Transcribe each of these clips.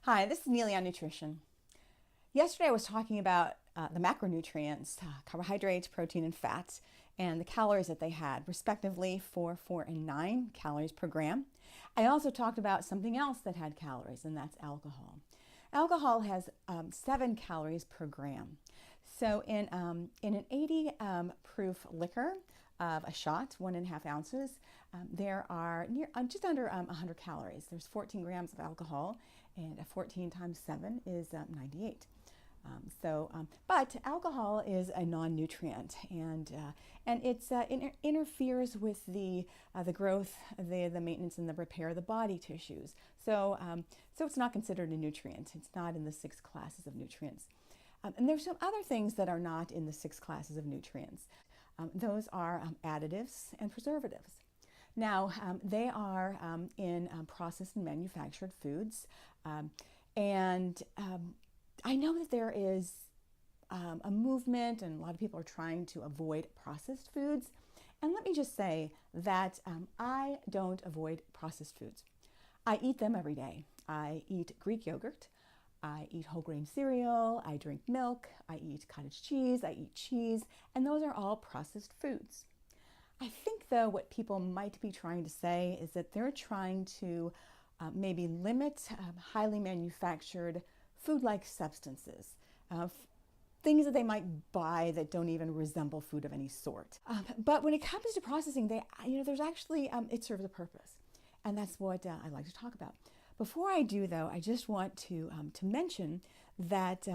Hi, this is Neely on nutrition. Yesterday I was talking about the macronutrients, carbohydrates, protein, and fats, and the calories that they had, respectively 4, 4, and 9 calories per gram. I also talked about something else that had calories, and that's alcohol. Alcohol has 7 calories per gram. So in an 80 proof liquor of a shot, 1.5 ounces, there are just under 100 calories. There's 14 grams of alcohol, and 14 times 7 is 98. But alcohol is a non-nutrient, and it interferes with the growth, the maintenance, and the repair of the body tissues. So it's not considered a nutrient. It's not in the 6 classes of nutrients. And there's some other things that are not in the 6 classes of nutrients. Those are additives and preservatives. Now, they are in processed and manufactured foods. I know that there is a movement, and a lot of people are trying to avoid processed foods. And let me just say that I don't avoid processed foods. I eat them every day. I eat Greek yogurt. I eat whole grain cereal. I drink milk. I eat cottage cheese. I eat cheese. And those are all processed foods. I think, though, what people might be trying to say is that they're trying to maybe limit highly manufactured food-like substances, things that they might buy that don't even resemble food of any sort. But when it comes to processing, there's actually, it serves a purpose. And that's what I like to talk about. Before I do, though, I just want to mention that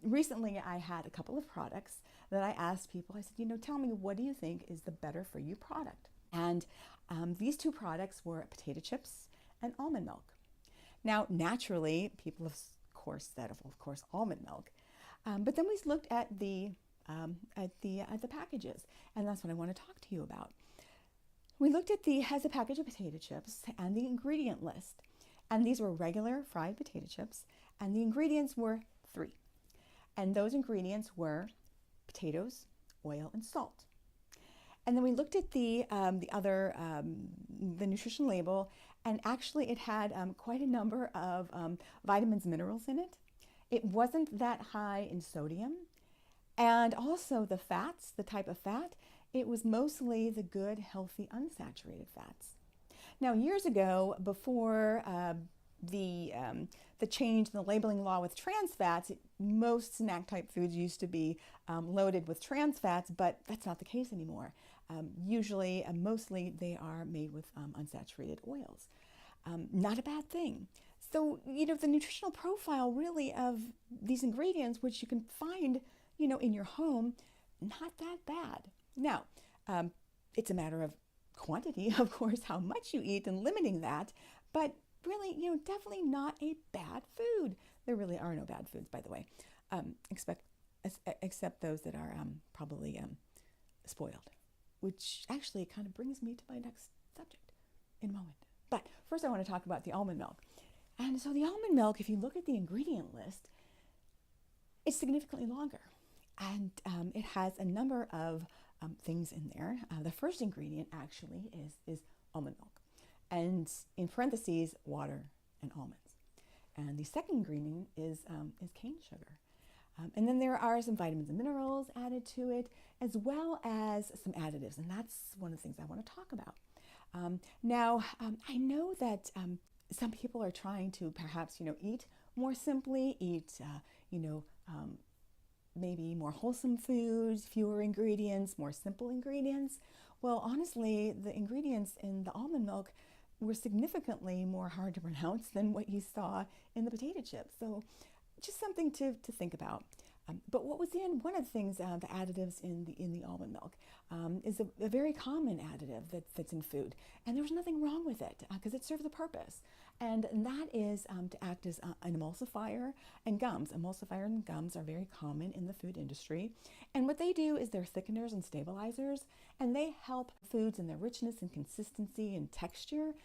recently I had a couple of products that I asked people. I said, tell me, what do you think is the better for you product? And these 2 products were potato chips and almond milk. Now, naturally, people have, of course, said, of course, almond milk. But then we looked at the packages, and that's what I want to talk to you about. We looked at the package of potato chips and the ingredient list. And these were regular fried potato chips, and the ingredients were 3. And those ingredients were potatoes, oil, and salt. And then we looked at the nutrition label, and actually it had quite a number of vitamins and minerals in it. It wasn't that high in sodium. And also the fats, the type of fat, it was mostly the good, healthy, unsaturated fats. Now, years ago, before the change in the labeling law with trans fats, most snack type foods used to be loaded with trans fats, but that's not the case anymore. Usually, mostly, they are made with unsaturated oils. Not a bad thing. So, the nutritional profile really of these ingredients, which you can find, in your home, not that bad. Now, it's a matter of quantity, of course, how much you eat and limiting that, but really, definitely not a bad food. There really are no bad foods, by the way, except those that are probably spoiled, which actually kind of brings me to my next subject in a moment. But first I want to talk about the almond milk. And so the almond milk, if you look at the ingredient list, it's significantly longer. And it has a number of things in there. The first ingredient actually is almond milk, and in parentheses, water and almonds. And the second ingredient is cane sugar. And then there are some vitamins and minerals added to it, as well as some additives, and that's one of the things I want to talk about. Now, I know that some people are trying to perhaps, eat more simply, eat, maybe more wholesome foods, fewer ingredients, more simple ingredients. Well, honestly, the ingredients in the almond milk were significantly more hard to pronounce than what you saw in the potato chips. So just something to think about. But what was in one of the things, the additives in the almond milk, is a very common additive that's in food, and there was nothing wrong with it because it serves a purpose, and that is to act as an emulsifier and gums. Emulsifiers and gums are very common in the food industry, and what they do is they're thickeners and stabilizers, and they help foods in their richness and consistency and texture.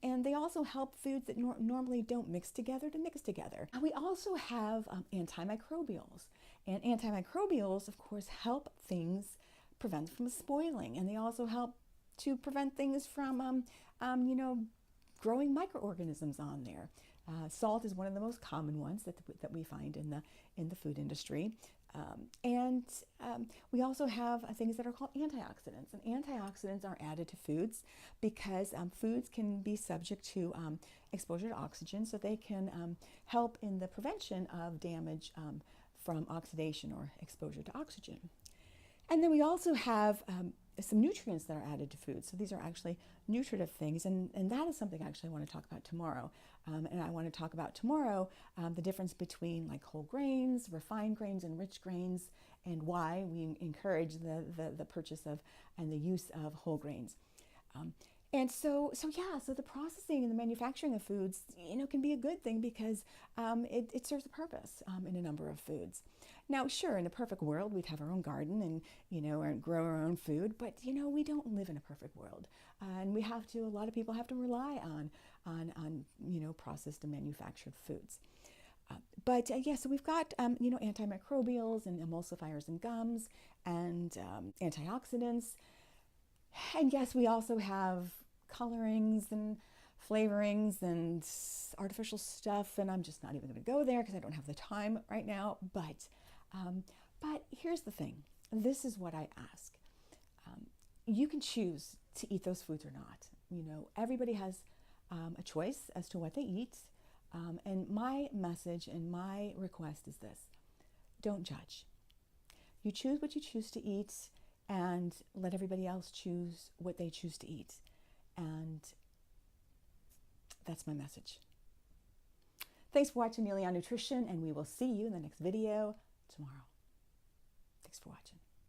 And they also help foods that normally don't mix together to mix together. And we also have antimicrobials. And antimicrobials, of course, help things prevent from spoiling. And they also help to prevent things from, growing microorganisms on there. Salt is one of the most common ones that we find in the food industry. We also have things that are called antioxidants. And antioxidants are added to foods because foods can be subject to exposure to oxygen, so they can help in the prevention of damage from oxidation or exposure to oxygen. And then we also have some nutrients that are added to food. So these are actually nutritive things, and that is something actually I want to talk about tomorrow. And I want to talk about tomorrow the difference between like whole grains, refined grains, and rich grains, and why we encourage the purchase of and the use of whole grains. So the processing and the manufacturing of foods, can be a good thing because it serves a purpose in a number of foods. Now, sure, in a perfect world, we'd have our own garden and, and grow our own food, but, we don't live in a perfect world. And a lot of people have to rely on processed and manufactured foods. So we've got, antimicrobials and emulsifiers and gums and antioxidants. And yes, we also have colorings and flavorings and artificial stuff, and I'm just not even going to go there because I don't have the time right now. But here's the thing. This is what I ask. You can choose to eat those foods or not. Everybody has a choice as to what they eat. And my message and my request is this: don't judge. You choose what you choose to eat, and let everybody else choose what they choose to eat. And that's my message. Thanks for watching Neely on Nutrition, and we will see you in the next video tomorrow. Thanks for watching.